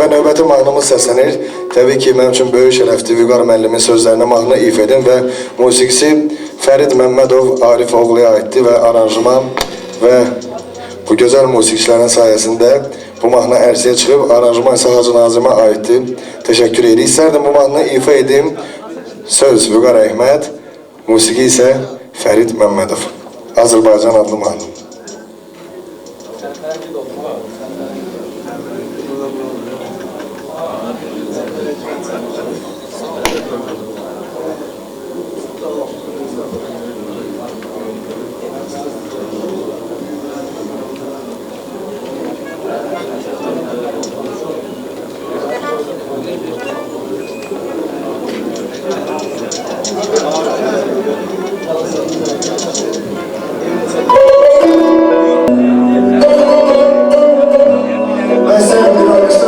Və növbəti mahnımız səslənir. Təbii ki, mənim üçün böyük şərəfdir Vüqar müəllimin sözlərinə mahnı if edim və musiqisi Fərid Məmmədov Arif oğluya aiddir və aranjman və bu gözəl musiqiçilərin sayəsində bu mahnı ərsəyə çıxıb, aranjman isə Hacı Nazimə aiddir. Təşəkkür edirik. İstərdim bu mahnını ifa edim. Söz Vüqar Əhməd, musiqi isə Fərid Məmmədov. Azərbaycan adlı mahnı. Ben sen bir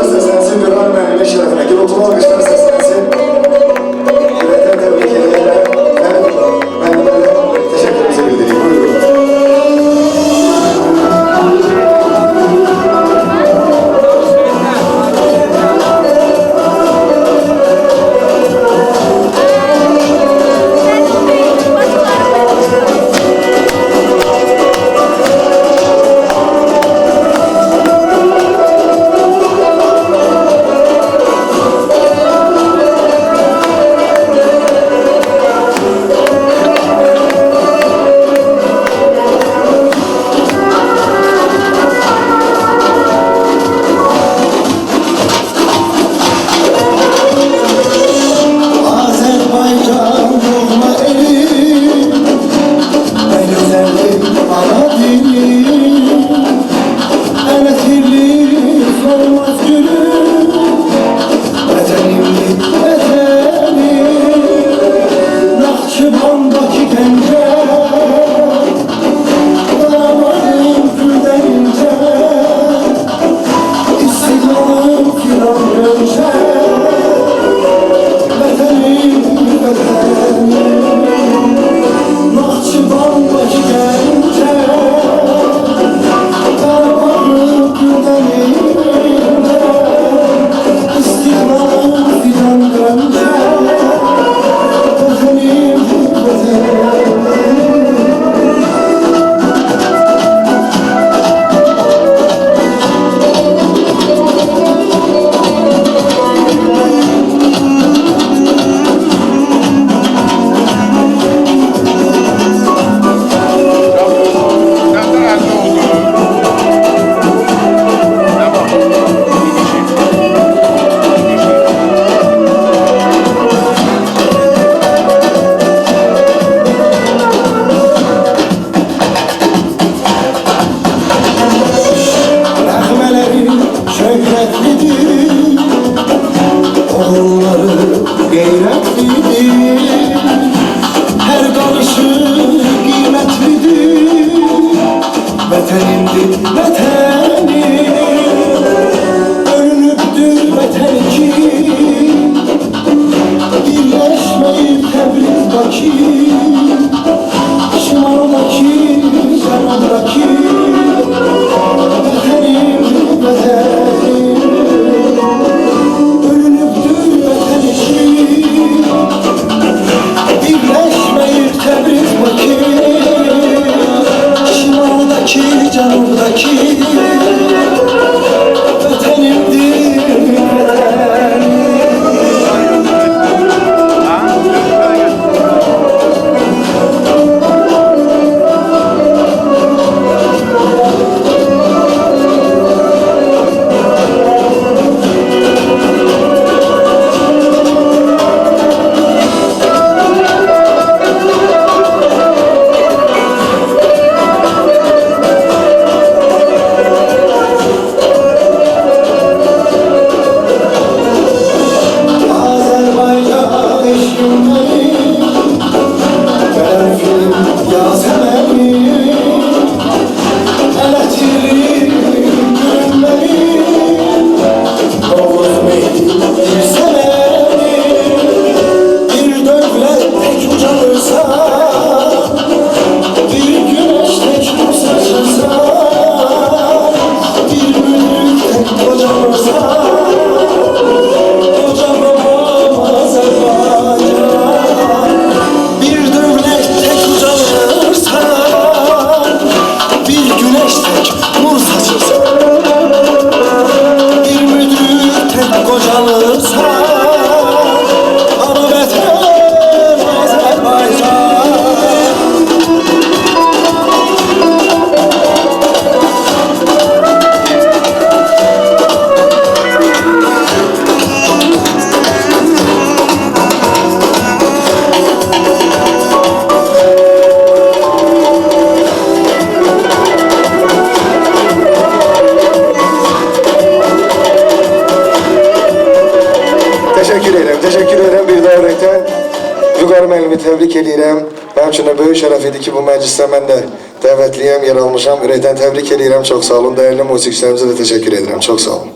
Sami təbrik edirəm. Mənim üçün də böyük şərəf idi ki, bu məclisdə mən də dəvətliyəm, yer almışam. Ürəkdən təbrik edirəm, çox sağ olun. Dəyərli musiqiçilərimizə də təşəkkür edirəm, çox sağ olun.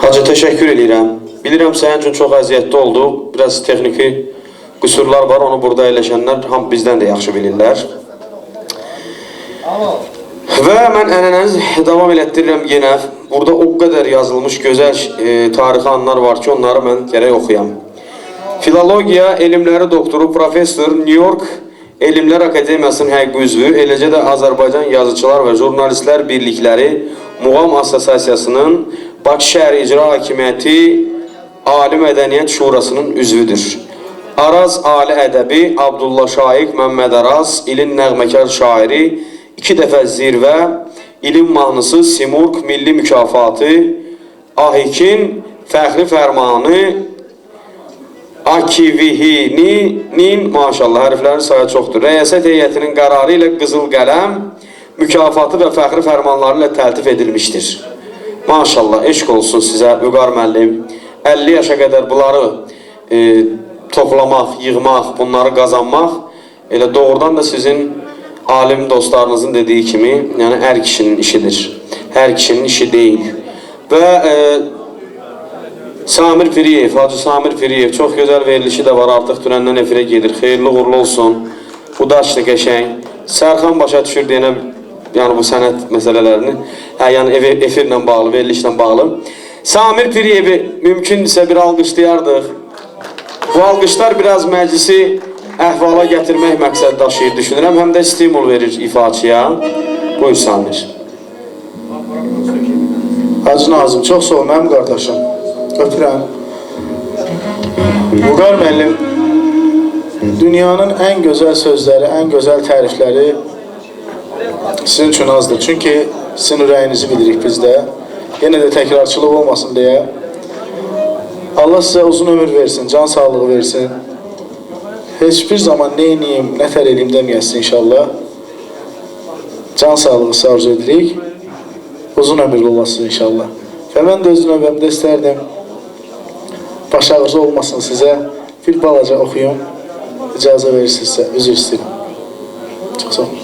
Hacı, təşəkkür edirəm. Bilirəm, sənin üçün çox əziyyətli oldu. Biraz texniki qüsurlar var, onu burada əyləşənlər bizdən də yaxşı bilirlər. Və mən ənənəniz davam elətdirirəm yenə. Burada o qədər yazılmış gözəl tarixi anlar var ki, onları mən gərək oxuyam. Filologiya elmləri doktoru, professor, New York Elmlər Akademiyasının həqiqi üzvü, eləcə də Azərbaycan Yazıçılar və Jurnalistlər Birlikləri Muğam Assosiasiyasının Bakı Şəhər İcra Hakimiyyəti Ali Mədəniyyət Şurasının üzvüdür. Araz Ali Ədəbi Abdullah Şaiq Məmməd Araz, ilin nəğməkar şairi, 2 dəfə zirvə, ilin mahnısı Simurq Milli Mükafatı, Ahikin Fəxri Fərmanı, Akivihinin, maşallah, hərflərin sayı çoxdur. Rəyasət heyətinin qərarı ilə qızıl qələm, mükafatı və fəxri fərmanları ilə təltif edilmişdir. Maşallah, eşq olsun sizə, Vüqar müəllim. 50 yaşa qədər bunları toplamaq, yığmaq, bunları qazanmaq, elə doğrudan da sizin alim dostlarınızın dediyi kimi, yəni hər kişinin işidir. Hər kişinin işi deyil. Və Samir Piriyev, Hacı Samir Piriyev, çox gözəl verilişi də var, artıq dünəndən efirə gedir. Xeyirli uğurlu olsun. Bu da işte qəşəng. Sərxan başa düşür deyənə, yəni bu sənət məsələlərini, yəni efirlə bağlı, verilişlə bağlı. Samir Piriyevi mümkündürsə bir alqışlayardıq. Bu alqışlar biraz məclisi əhvala gətirmək məqsəd daşıyır, düşünürəm. Həm də stimul verir ifaçıya. Buyur Samir. Hacı Nazım, çox sağ ol, mənim qardaşım. Öpürəm. Vüqar müəllim, dünyanın ən gözəl sözləri, ən gözəl tərifləri sizin üçün azdır. Çünki sizin ürəyinizi bilirik bizdə. Yenə də təkrarçılıq olmasın deyə. Allah sizə uzun ömür versin, can sağlığı versin. Heç bir zaman nə edeyim, nə tər edeyim deməyəsin inşallah. Can sağlığı arzu edirik. Uzun ömürlü olasın inşallah. Və mən də özün növbəmdə istərdim. Baş ağrısı olmasın sizə. Bir balaca oxuyum. İcazə verirsinizsə, üzr istəyirəm. Çox sağ olun.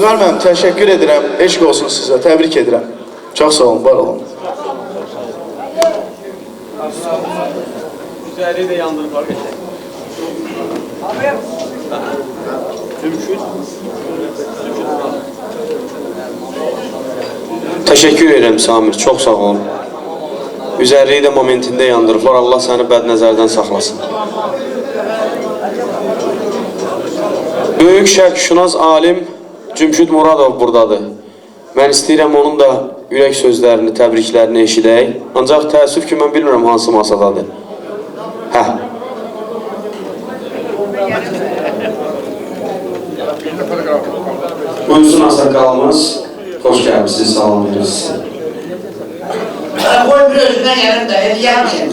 Vüqar müəllim, təşəkkür edirəm. Eşq olsun sizə, təbrik edirəm. Çox sağ olun, var olun. Üzeri de yandırıp var geçer. Teşekkür ederim Samir, çok sağ olun. Üzerliği de momentinde yandırıblar. Allah səni bəd nəzərdən saxlasın. Böyük şərqşünas alim Cümşüd Muradov buradadır. Mən istəyirəm onun da ürək sözlərini, təbriklərini eşidək. Ancaq təəssüf ki, mən bilmirəm hansı masadadır. Hə. Buyursun Asaqalımız. Hoş gəlmişsiniz, salam verirsiniz. Qoy bir özündən gəlim də, ediyəmişəm.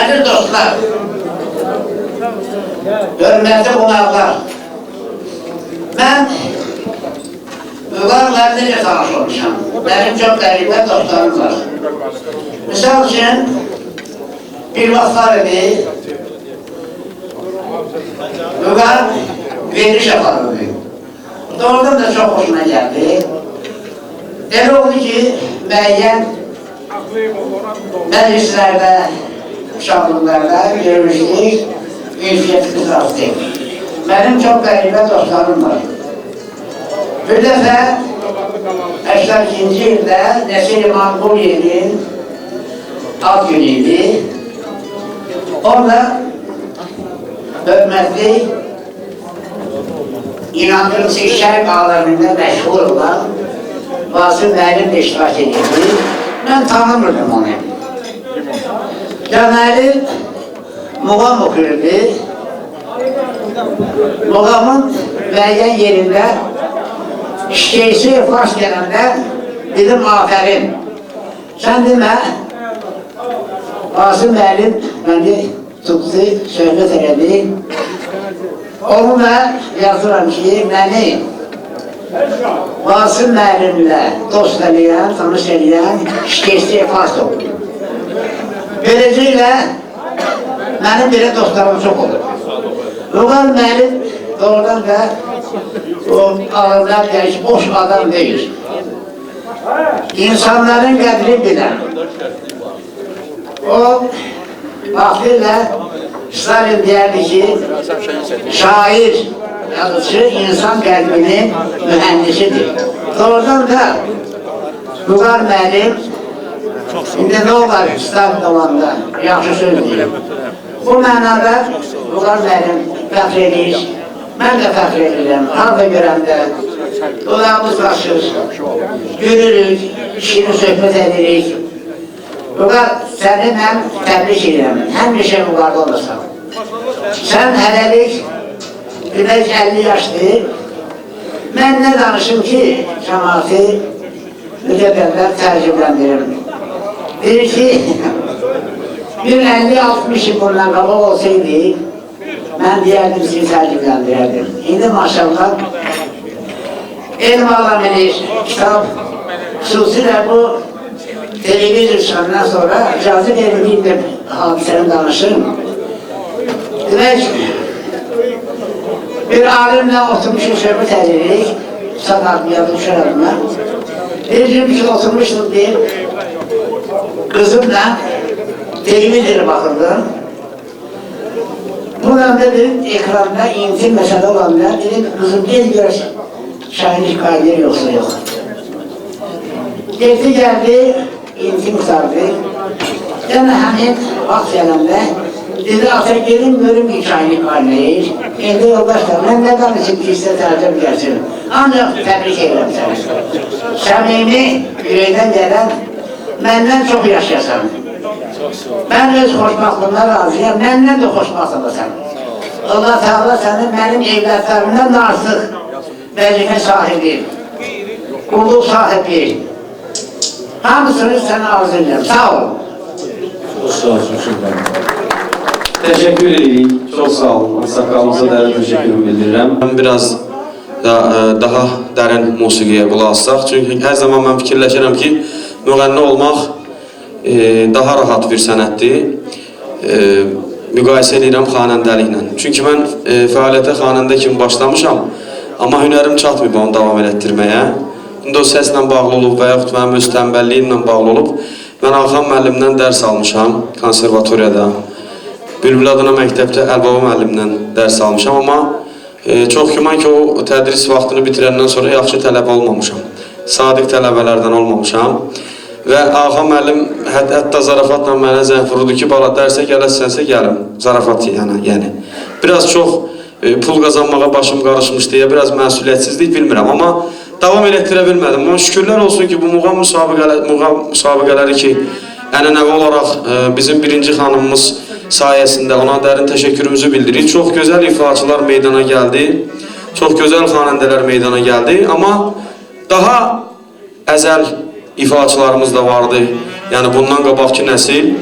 Əziz dostlar, hörmətli qonaqlar, mən Vüqarla necə tanış olmuşam? Mənim çox qəribə dostlarım var. Misal üçün, bir vaxtlar idi, Vüqar veriş aparırdı. Doğrudan da çox hoşuma gəldi. Elə oldu ki, müəyyən məclislərdə, şablonlarda görmüşdük, ülfiyyət qızartdık. Mənim çox qəribə dostlarım var. Bir dəfə 82-ci ildə Nəsir İmam Quliye'nin ad günüydü. Orada hörmətli İnandırıcı şərq aləmində məşğul olan Vasım müəllim iştirak edirdi. Mən tanımırdım onu. Deməli, muğam okurdu. Muğamın müəyyən yerində şikayəsi fars gələndə dedim, afərin. Sən demə, Vasım müəllim məni tutdu, söhbət elədi. Onunla yazıram ki, məni Vasım müəllimlə dost eləyən, tanış eləyən şikayəsi fars oldu. Beləcəklə, mənim belə dostlarım çox olur. Vüqar müəllim doğrudan da o alımlar gəliş, boş adam deyil. İnsanların qədri bilən. O, vaxtilə Stalin deyərdi ki, şair, yazıcı, insan qəlbinin mühəndisidir. Doğrudan da Vüqar müəllim, indi nə olar Stalin olanda, yaxşı söz deyil. Bu mənada Vüqar müəllim fəxr edir, mən də fəxr edirəm, harada görəndə, dolağımız başır, görürük, işini söhbət edirik. Vüqar, səni mən təbrik edirəm, həmişə Vüqarda olursan. Sən hələlik, demək 50 yaşdır, mən nə danışım ki, cəmaatı müdəbərlər tərcübləndirim. Deyir ki, bir 50-60 il bundan qabaq olsaydı, mən deyərdim, sizi tərcübləndirərdim. İndi maşallah, elm alamıdır, kitab, xüsusilə bu televizor çıxandan sonra icazə verilməyib hadisəni danışım. Demək, bir alimlə oturmuşuq, söhbət edirik, sanat yadı düşər adıma. Bir gün oturmuşduq deyib, qızımla televizora baxırdım. Bundan da bir ekranda intim məsələ olanda dedim, qızım gel görəsən, şahinlik qaydır yoxsa yox. Getdi gəldi, intim qıtardı. Yəni həmin vaxt gələndə dedi, ata gelin görüm hikayəni qaynayır. İndi yoldaşlar, mən nə danışım ki, sizə tərcəm gəlsin. Ancaq təbrik edirəm səni. Səmimi, ürəkdən gələn, məndən çox yaşayasan. Mən öz xoşbaxtlığına razıyam, məndən də xoşbaxtlısan. Allah Teala səni mənim evlətlərimdən artıq vəzifə sahibi, qulluq sahibi, hamısını sənə arzu edirəm. Sağ ol. Teşekkür ederim. Çok sağ olun. Sakalımıza da teşekkür bildirirəm. Ben biraz daha dərin musiqiyə qulaq assaq. Çünki hər zaman mən fikirləşirəm ki, müğənni olmaq daha rahat bir sənətdir. Müqayisə edirəm xanəndəliklə. Çünki mən fəaliyyətə xanəndə kimi başlamışam. Amma hünərim çatmayıb onu davam elətdirməyə. İndi o səslə bağlı olub və yaxud mənim öz tənbəlliyimlə bağlı olub. Mən Axan müəllimdən dərs almışam konservatoriyada. Bülbül adına məktəbdə Əlbaba müəllimdən dərs almışam, amma çox güman ki, o tədris vaxtını bitirəndən sonra yaxşı tələbə olmamışam. Sadiq tələbələrdən olmamışam. Və Axan müəllim hətta zarafatla mənə zəng vururdu ki, bala dərsə gələsənsə gəlim. Zarafat yəni. Biraz çox pul qazanmağa başım qarışmış deyə biraz məsuliyyətsizlik bilmirəm, amma davam elətdirə bilmədim. Amma şükürlər olsun ki, bu muğam müsabiqələri ki, ənənəvi olaraq bizim birinci xanımımız sayəsində ona dərin təşəkkürümüzü bildiririk. Çox gözəl ifaçılar meydana gəldi, çox gözəl xanəndələr meydana gəldi, amma daha əzəl ifaçılarımız da vardı. Yəni bundan qabaqki nəsil.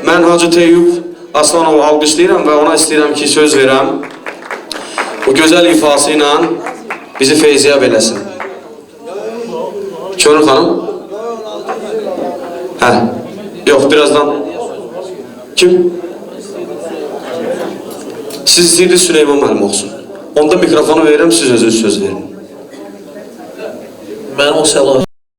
Mən Hacı Teyyub Aslanovu alqışlayıram və ona istəyirəm ki, söz verəm. Bu gözəl ifası ilə bizi feyziyab eləsin. Könül xanım? Hə, yox, birazdan. Kim? Siz istəyirsiniz Süleyman müəllim olsun. Onda mikrofonu verirəm, siz özünüz söz verin. Mən o səlahiyyət